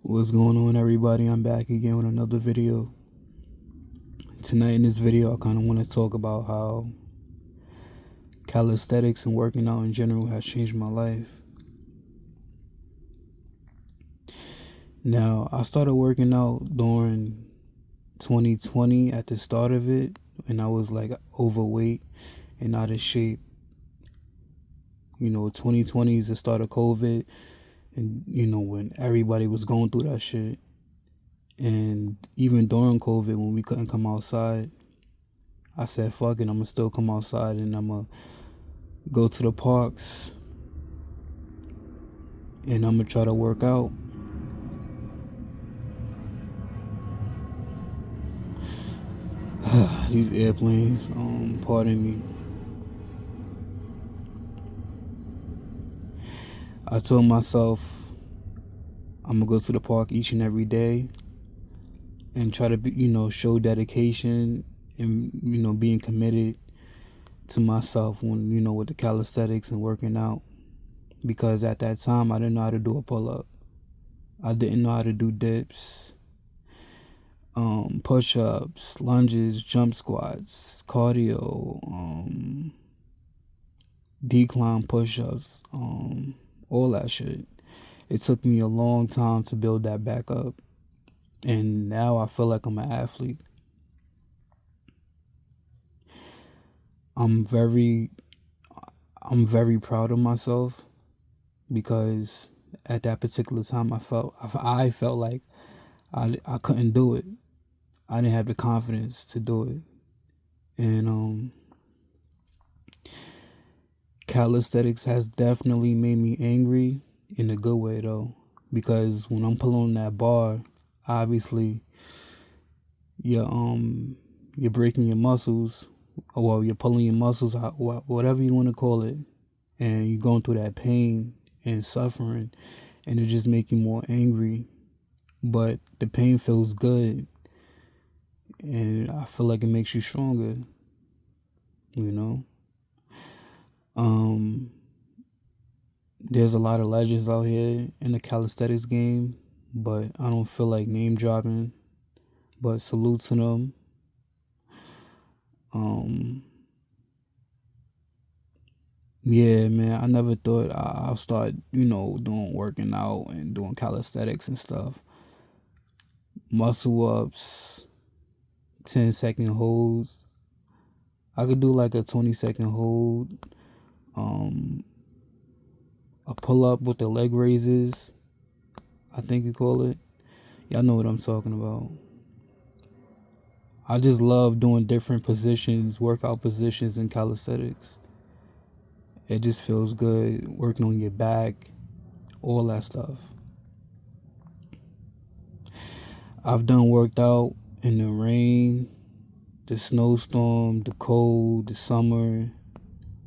What's going on, everybody? I'm back again with another video. Tonight in this video, I kind of want to talk about how calisthenics and working out in general has changed my life. Now, I started working out during 2020 at the start of it, and I was like overweight and out of shape. 2020 is the start of COVID, and when everybody was going through that shit. And even during COVID, when we couldn't come outside, I said, fuck it, I'm gonna still come outside and I'm gonna go to the parks and I'm gonna try to work out. These airplanes, pardon me. I told myself I'm gonna go to the park each and every day and try to be, show dedication and, being committed to myself when, with the calisthenics and working out. Because at that time, I didn't know how to do a pull-up. I didn't know how to do dips, push-ups, lunges, jump squats, cardio, decline push-ups, all that shit. It took me a long time to build that back up. And now I feel like I'm an athlete. I'm very proud of myself because at that particular time I felt like I couldn't do it. I didn't have the confidence to do it. And calisthenics has definitely made me angry in a good way though, because when I'm pulling that bar, obviously you're breaking your muscles, or you're pulling your muscles out, whatever you want to call it, and you're going through that pain and suffering, and it just makes you more angry. But the pain feels good, and I feel like it makes you stronger. There's a lot of legends out here in the calisthenics game, but I don't feel like name dropping. But salute to them. Yeah, man, I never thought I'll start, doing working out and doing calisthenics and stuff. Muscle ups, 10-second holds. I could do like a 20-second hold. A pull up with the leg raises, I think you call it. Y'all know what I'm talking about. I just love doing different positions, workout positions in calisthenics. It just feels good, working on your back, all that stuff. I've done worked out in the rain, the snowstorm, the cold, the summer,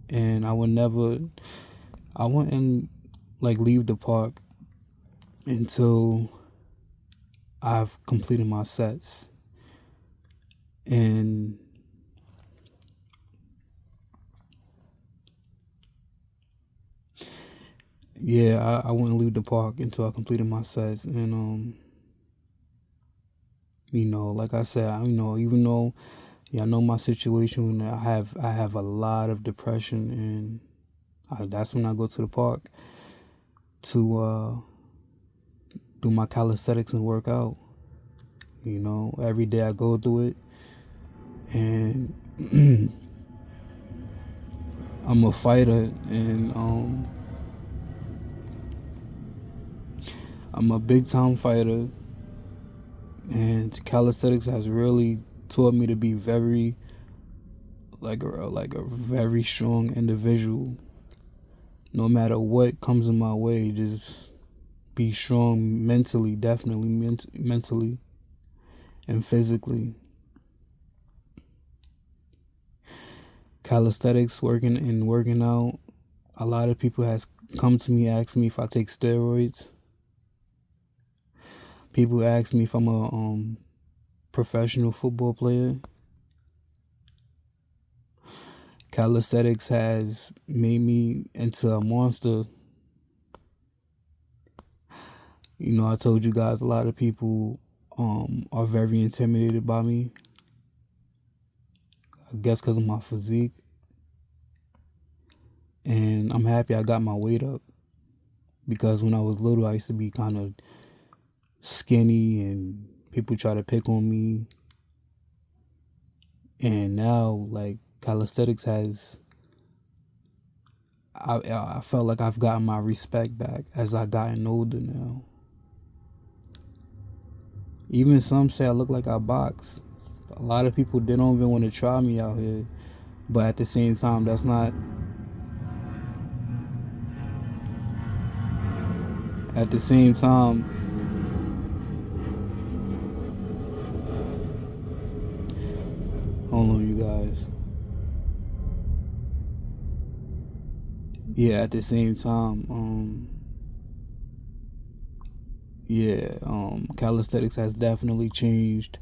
and I wouldn't like leave the park until I've completed my sets. And yeah, I wouldn't leave the park until I completed my sets. And like I said, even though I know my situation, I have a lot of depression, and that's when I go to the park to do my calisthenics and work out. Every day I go through it, and I'm a fighter, and I'm a big time fighter, and calisthenics has really taught me to be very like a very strong individual. No matter what comes in my way, just be strong mentally, definitely mentally and physically. Calisthenics, working out, a lot of people has come to me, ask me if I take steroids. People ask me if I'm a professional football player. Calisthenics has made me into a monster. I told you guys a lot of people are very intimidated by me. I guess because of my physique, and I'm happy I got my weight up because when I was little, I used to be kind of skinny, and people try to pick on me. And now, like, calisthenics has, I felt like I've gotten my respect back as I gotten older now. Even some say I look like I box. A lot of people, they don't even want to try me out here, but at the same time, that's not. At the same time, hold on, you guys. Yeah, at the same time, yeah, calisthenics has definitely changed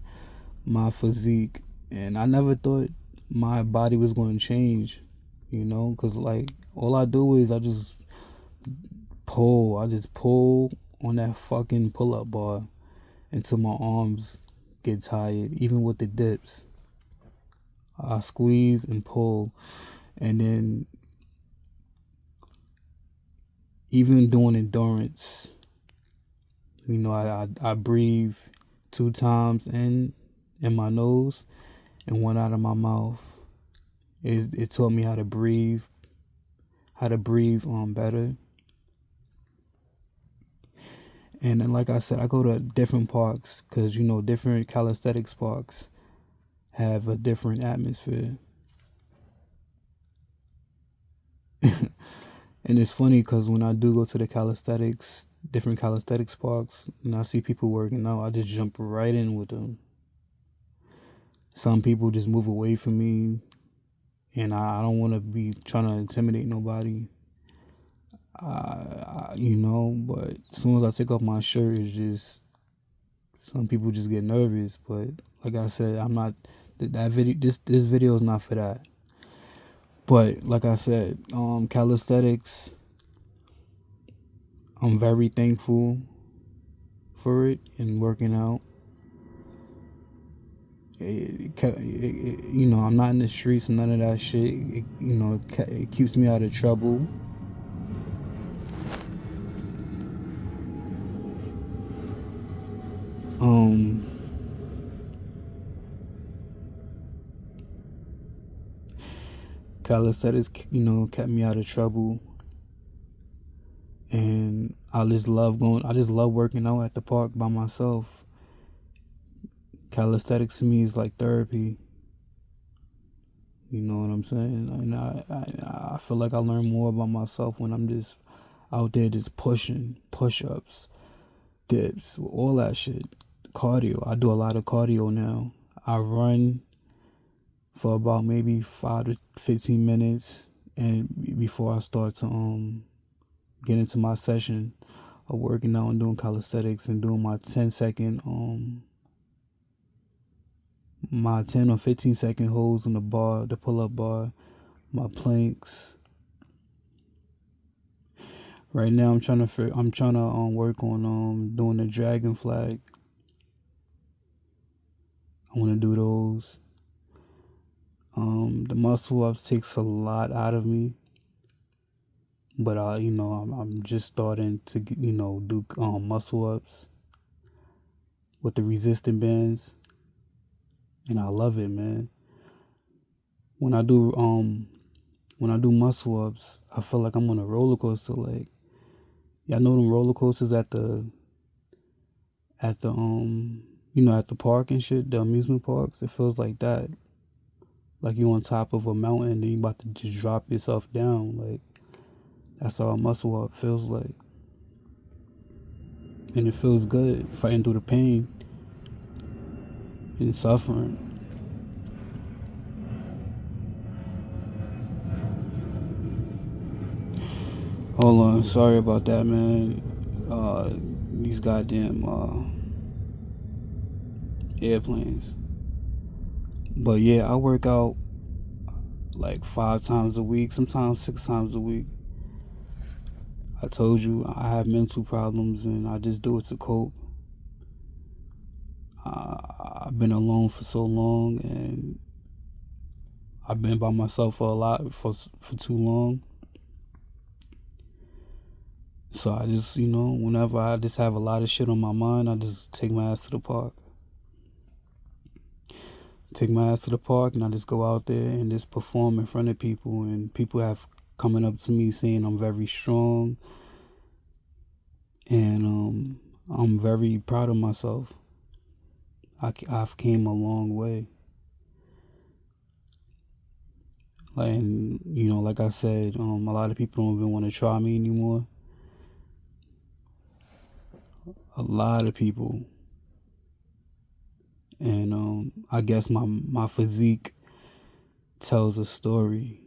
my physique, and I never thought my body was going to change, because like all I do is I just pull on that fucking pull up bar until my arms get tired, even with the dips. I squeeze and pull, and then even doing endurance, I breathe 2 times in my nose and one out of my mouth. It taught me how to breathe better. And then, like I said, I go to different parks because different calisthenics parks have a different atmosphere. And it's funny because when I do go to the different calisthenics parks, and I see people working out, I just jump right in with them. Some people just move away from me, and I don't want to be trying to intimidate nobody. But as soon as I take off my shirt, it's just some people just get nervous. But like I said, I'm not that video. This video is not for that. But like I said, calisthenics, I'm very thankful for it and working out. I'm not in the streets and none of that shit. It keeps me out of trouble. Calisthenics, kept me out of trouble, and I just love working out at the park by myself. Calisthenics to me is like therapy. You know what I'm saying? And I feel like I learn more about myself when I'm just out there just pushing, push-ups, dips, all that shit. Cardio. I do a lot of cardio now. I run for about maybe 5 to 15 minutes, and before I start to get into my session of working out and doing calisthenics and doing my 10 or 15-second holds on the bar, the pull-up bar, my planks. Right now, I'm trying to work on doing the dragon flag. I want to do those. The muscle ups takes a lot out of me, but I'm just starting to do muscle ups with the resistant bands, and I love it, man. When I do muscle ups, I feel like I'm on a roller coaster. Like, y'all know them roller coasters at the at the park and shit, the amusement parks. It feels like that. Like you on top of a mountain and you about to just drop yourself down. Like, that's how a muscle up feels like. And it feels good fighting through the pain and suffering. Hold on, sorry about that, man. These goddamn airplanes. But yeah, I work out like 5 times a week, sometimes 6 times a week. I told you I have mental problems and I just do it to cope. I've been alone for so long, and I've been by myself for too long. So I just, whenever I just have a lot of shit on my mind, I just take my ass to the park. Take my ass to the park, and I just go out there and just perform in front of people. And people have coming up to me saying I'm very strong, and I'm very proud of myself. I've came a long way. Like I said, a lot of people don't even want to try me anymore. A lot of people. And I guess my physique tells a story.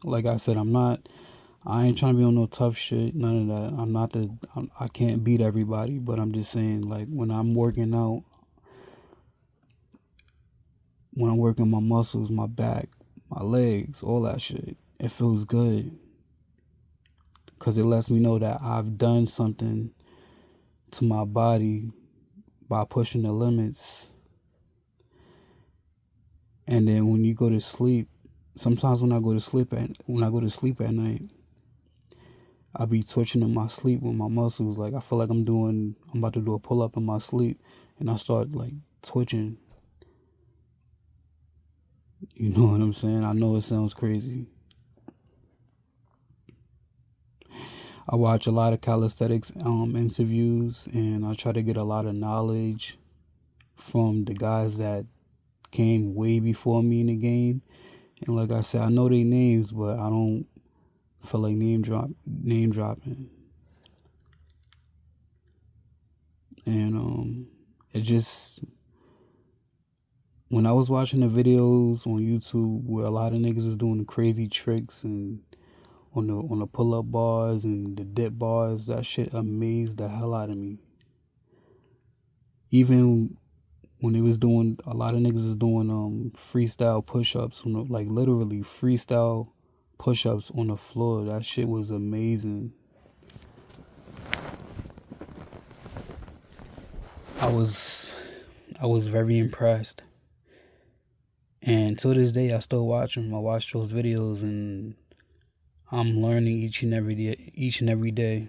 Like I said, I ain't trying to be on no tough shit, none of that. I can't beat everybody, but I'm just saying, like, when I'm working out, when I'm working my muscles, my back, my legs, all that shit, it feels good. Because it lets me know that I've done something to my body by pushing the limits. And then when you go to sleep, sometimes when I go to sleep at night, I be twitching in my sleep with my muscles. Like, I feel like I'm about to do a pull up in my sleep, and I start like twitching. You know what I'm saying? I know it sounds crazy. I watch a lot of calisthenics interviews, and I try to get a lot of knowledge from the guys that came way before me in the game. And like I said, I know their names, but I don't feel like name dropping. And it just, when I was watching the videos on YouTube where a lot of niggas was doing the crazy tricks and on the pull up bars and the dip bars, that shit amazed the hell out of me. Even when they was doing, a lot of niggas was doing freestyle push ups, like literally freestyle push ups on the floor. That shit was amazing. I was very impressed. And to this day, I still watch them. I watch those videos, and I'm learning each and every day.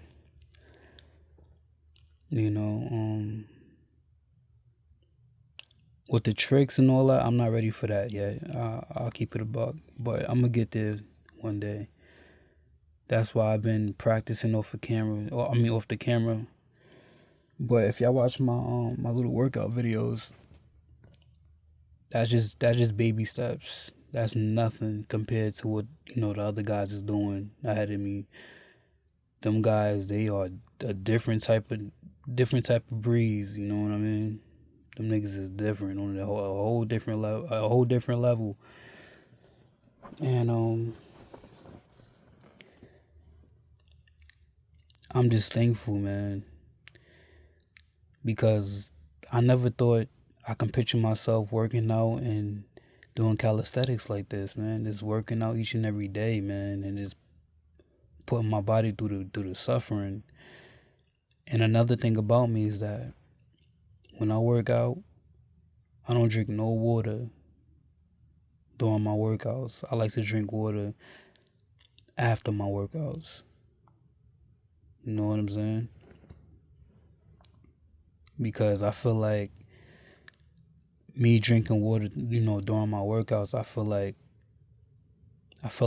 With the tricks and all that, I'm not ready for that yet. I'll keep it a buck, but I'm gonna get there one day. That's why I've been practicing off the camera. But if y'all watch my little workout videos, that's just baby steps. That's nothing compared to what the other guys is doing ahead of me. Them guys, they are a different type of breeze. You know what I mean? Them niggas is different on a whole different level. And I'm just thankful, man, because I never thought I can picture myself working out and doing calisthenics like this, man. Just working out each and every day, man, and just putting my body through the suffering. And another thing about me is that when I work out, I don't drink no water during my workouts. I like to drink water after my workouts. You know what I'm saying? Because I feel like me drinking water, during my workouts, I feel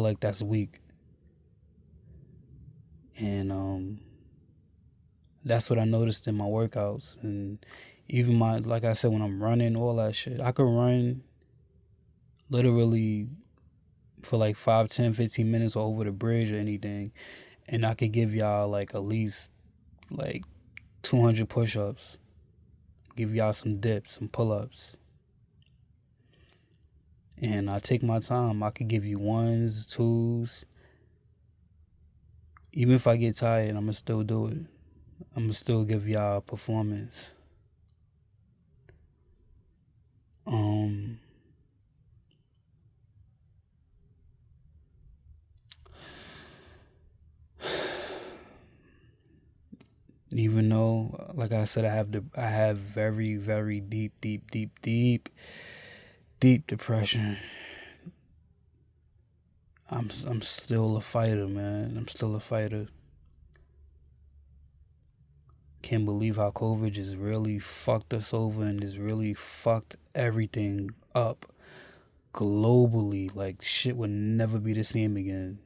like that's weak. And that's what I noticed in my workouts. And even like I said, when I'm running, all that shit, I could run literally for like 5, 10, 15 minutes over the bridge or anything, and I could give y'all like at least like 200 push-ups, give y'all some dips, some pull-ups. And I take my time. I could give you ones, twos. Even if I get tired, I'm gonna still do it. I'm gonna still give y'all a performance. Even though, like I said, I have very, very deep depression. I'm still a fighter, man. I'm still a fighter. Can't believe how COVID just really fucked us over and just really fucked everything up globally. Like shit would never be the same again.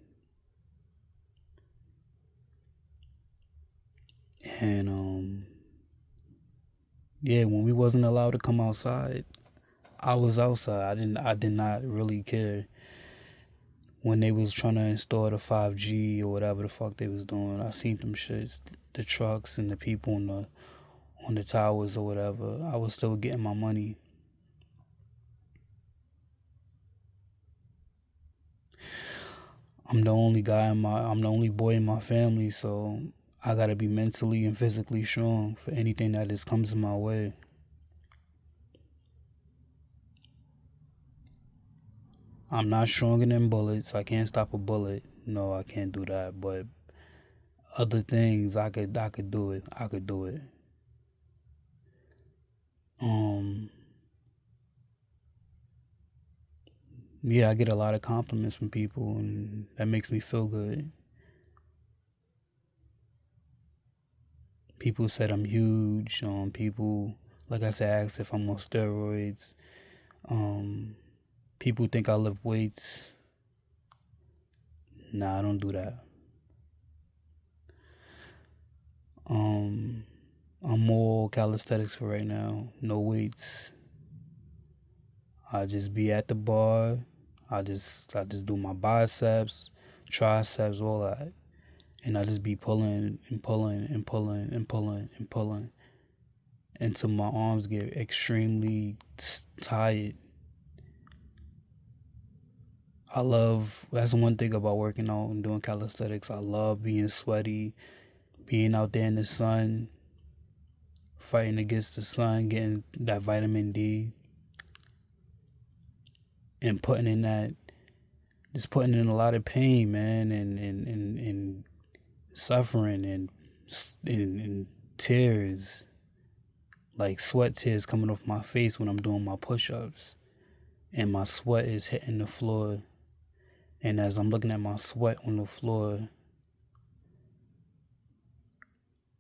And yeah, when we wasn't allowed to come outside, I was outside. I did not really care when they was trying to install the 5G or whatever the fuck they was doing. I seen them shits, the trucks and the people on the towers or whatever. I was still getting my money. I'm the only boy in my family, so I gotta be mentally and physically strong for anything that just comes my way. I'm not stronger than bullets. I can't stop a bullet. No, I can't do that. But other things, I could do it. I could do it. Um, yeah, I get a lot of compliments from people, and that makes me feel good. People said I'm huge. People, like I said, asked if I'm on steroids. Um, People think I lift weights. Nah, I don't do that. Um, I'm more calisthenics for right now. No weights. I just be at the bar. I just do my biceps, triceps, all that, and I just be pulling and pulling and pulling and pulling and pulling until my arms get extremely tired. I love that's one thing about working out and doing calisthenics. I love being sweaty, being out there in the sun, fighting against the sun, getting that vitamin D, and putting in that, just putting in a lot of pain, man, and suffering and tears, like sweat tears coming off my face when I'm doing my push-ups, and my sweat is hitting the floor. And as I'm looking at my sweat on the floor,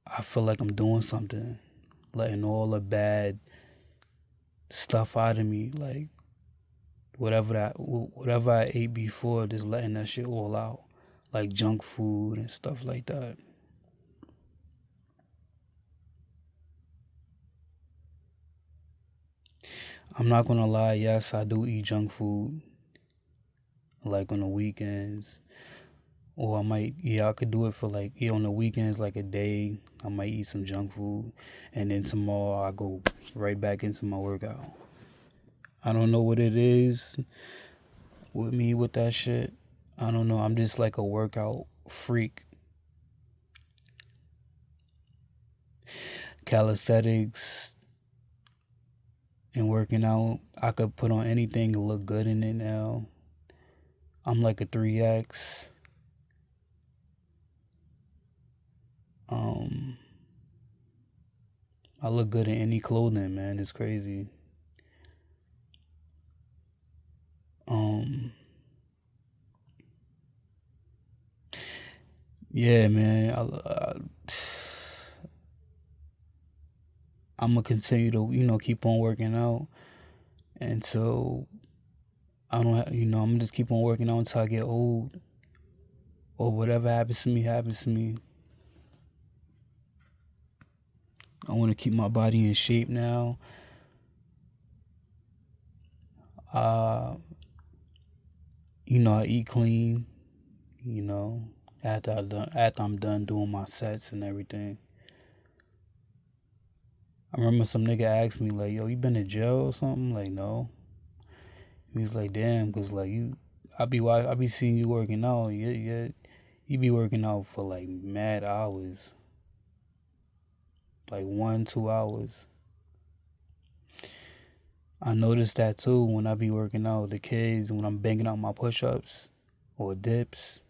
I feel like I'm doing something, letting all the bad stuff out of me, like whatever I ate before, just letting that shit all out, like junk food and stuff like that. I'm not gonna lie, yes, I do eat junk food, like on the weekends. Or I might, yeah, I could do it for like, yeah, on the weekends, like a day, I might eat some junk food. And then tomorrow, I go right back into my workout. I don't know what it is with me with that shit. I don't know. I'm just like a workout freak. Calisthenics and working out, I could put on anything and look good in it now. I'm like a 3X. Um, I look good in any clothing, man. It's crazy. Um, yeah, man. I'm gonna continue to, keep on working out until I don't, I'm gonna just keep on working out until I get old, or whatever happens to me happens to me. I want to keep my body in shape now. Uh, I eat clean. You know, after I'm done doing my sets and everything. I remember some nigga asked me like, "Yo, you been to jail or something?" Like, no. He's like, "Damn, cause like I be seeing you working out. Yeah, you be working out for like mad hours, like 1, 2 hours." I noticed that too when I be working out. The kids when I'm banging out my push-ups or dips,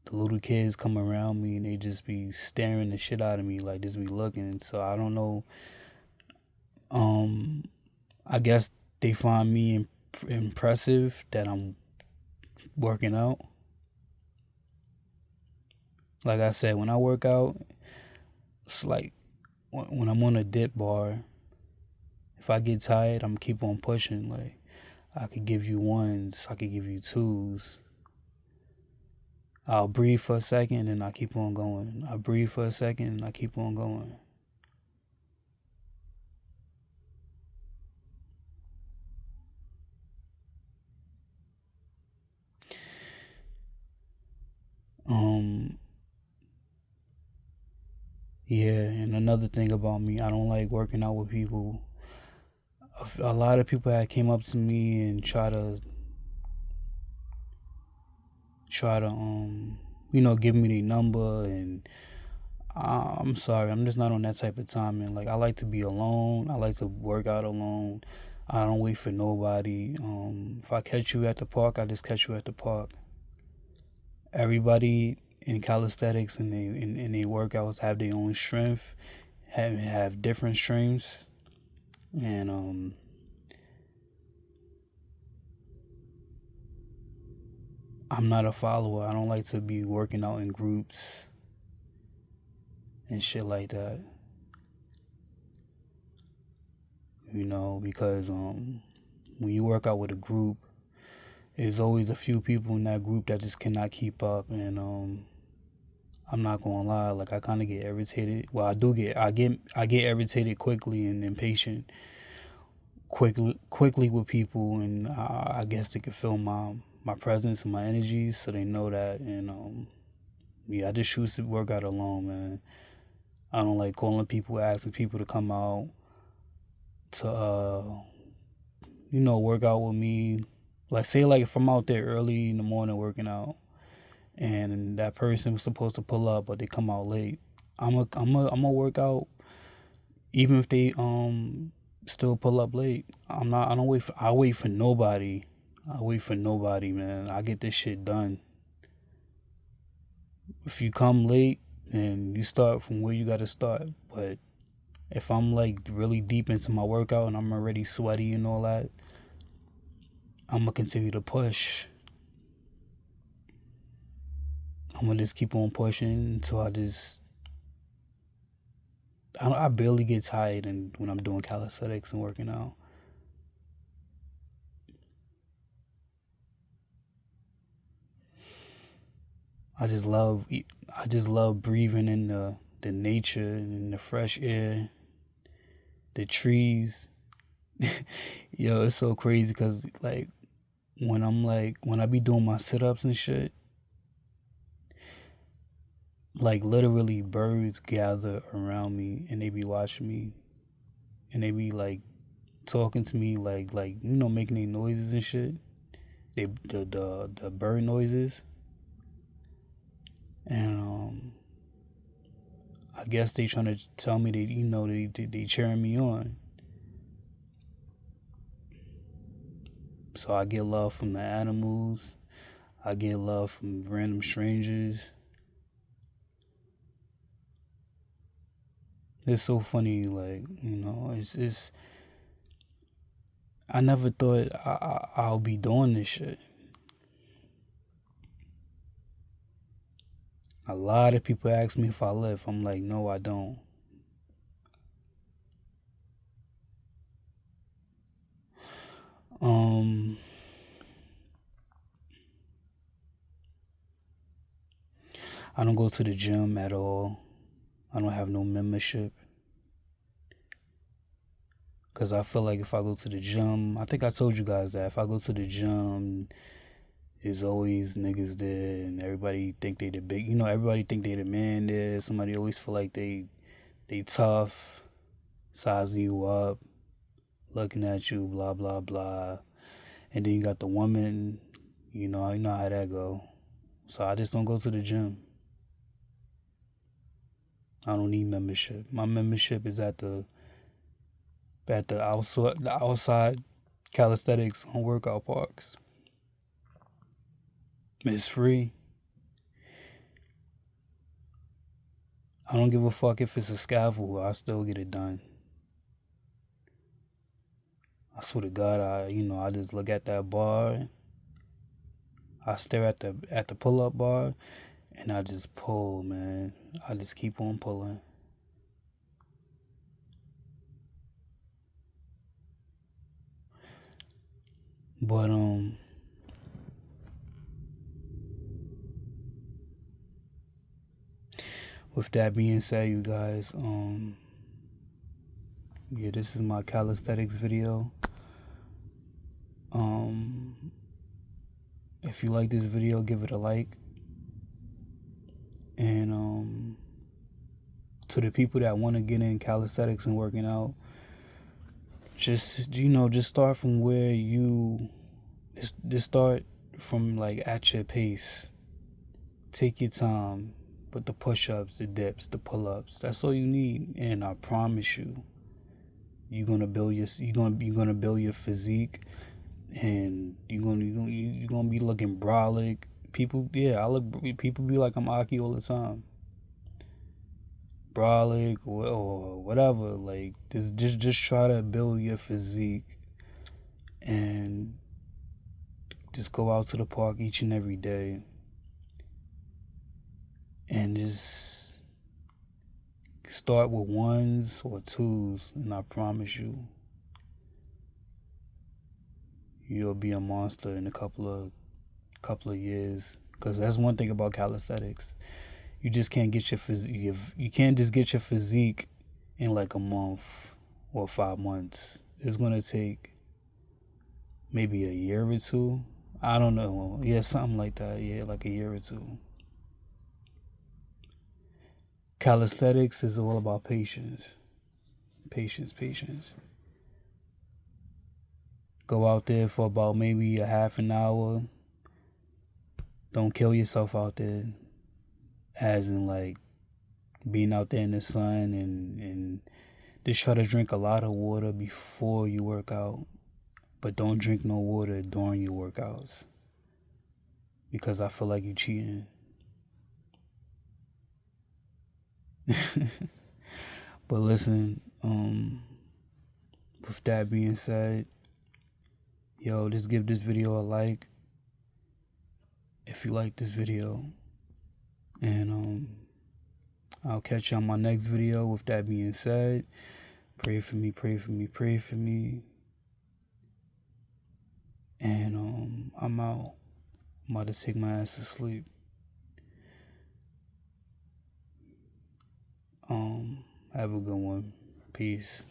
the little kids come around me and they just be staring the shit out of me, like just be looking. So I don't know. Um, I guess they find me impressive that I'm working out. Like I said, when I work out, it's like when I'm on a dip bar. If I get tired, I'm keep on pushing. Like I could give you ones, I could give you twos. I'll breathe for a second and I keep on going. I breathe for a second and I keep on going. Um, yeah, and another thing about me, I don't like working out with people. A lot of people that came up to me and try to give me their number, and I'm sorry, I'm just not on that type of time, man. Like I like to be alone. I like to work out alone. I don't wait for nobody. If I catch you at the park, I just catch you at the park. Everybody in calisthenics and they workouts have their own strength, have different strengths, and I'm not a follower. I don't like to be working out in groups and shit like that. Because when you work out with a group, there's always a few people in that group that just cannot keep up, and I'm not gonna lie, like I kind of get irritated. Well, I get irritated quickly and impatient quickly with people, and I guess they can feel my presence and my energies, so they know that. And yeah, I just choose to work out alone, man. I don't like calling people, asking people to come out to work out with me. Like say like if I'm out there early in the morning working out, and that person was supposed to pull up, but they come out late. I'm a work out even if they still pull up late. I don't wait for I wait for nobody. I wait for nobody, man. I get this shit done. If you come late, and you start from where you gotta start. But if I'm like really deep into my workout and I'm already sweaty and all that, I'm gonna continue to push. I'm gonna just keep on pushing until I barely get tired, and when I'm doing calisthenics and working out. I just love I just love breathing in the nature and the fresh air, the trees. Yo, it's so crazy because like when I be doing my sit ups and shit, like literally birds gather around me and they be watching me, and they be like talking to me, like making their noises and shit. They the bird noises, and I guess they trying to tell me that they cheering me on. So I get love from the animals. I get love from random strangers. It's so funny, like it's. I never thought I'll be doing this shit. A lot of people ask me if I lift. I'm like, no, I don't. Um, I don't go to the gym at all. I don't have no membership. Cause I feel like if I go to the gym, I think I told you guys that if I go to the gym, there's always niggas there, and everybody think they the big. Everybody think they the man there. Somebody always feel like they tough, sizing you up, looking at you, blah blah blah. And then you got the woman. You know how that go. So I just don't go to the gym. I don't need membership. My membership is at the outside calisthenics on workout parks. It's free. I don't give a fuck if it's a scaffold. I still get it done. I swear to God, I just look at that bar. I stare at the pull up bar, and I just pull, man. I just keep on pulling. But with that being said, you guys, yeah, this is my calisthenics video. If you like this video, give it a like. And to the people that want to get in calisthenics and working out, just start from where you just start from, like, at your pace. Take your time with the push-ups, the dips, the pull-ups. That's all you need, and I promise you, you're gonna build your physique, and you're gonna be looking brolic. People be like I'm Aki all the time, brolic or whatever. Like, just try to build your physique, and just go out to the park each and every day, and just start with ones or twos, and I promise you'll be a monster in a couple of years. Because that's one thing about calisthenics, you just can't get your physique. You can't just get your physique in like a month or 5 months. It's gonna take maybe a year or two. I don't know. Yeah, something like that. Yeah, like a year or two. Calisthenics is all about patience. Patience. Go out there for about maybe a half an hour. Don't kill yourself out there. As in, like, being out there in the sun, and just try to drink a lot of water before you work out. But don't drink no water during your workouts, because I feel like you're cheating. But listen, with that being said, yo, just give this video a like if you like this video, and I'll catch you on my next video. With that being said, pray for me, and I'm out. I'm about to take my ass to sleep. Have a good one. Peace.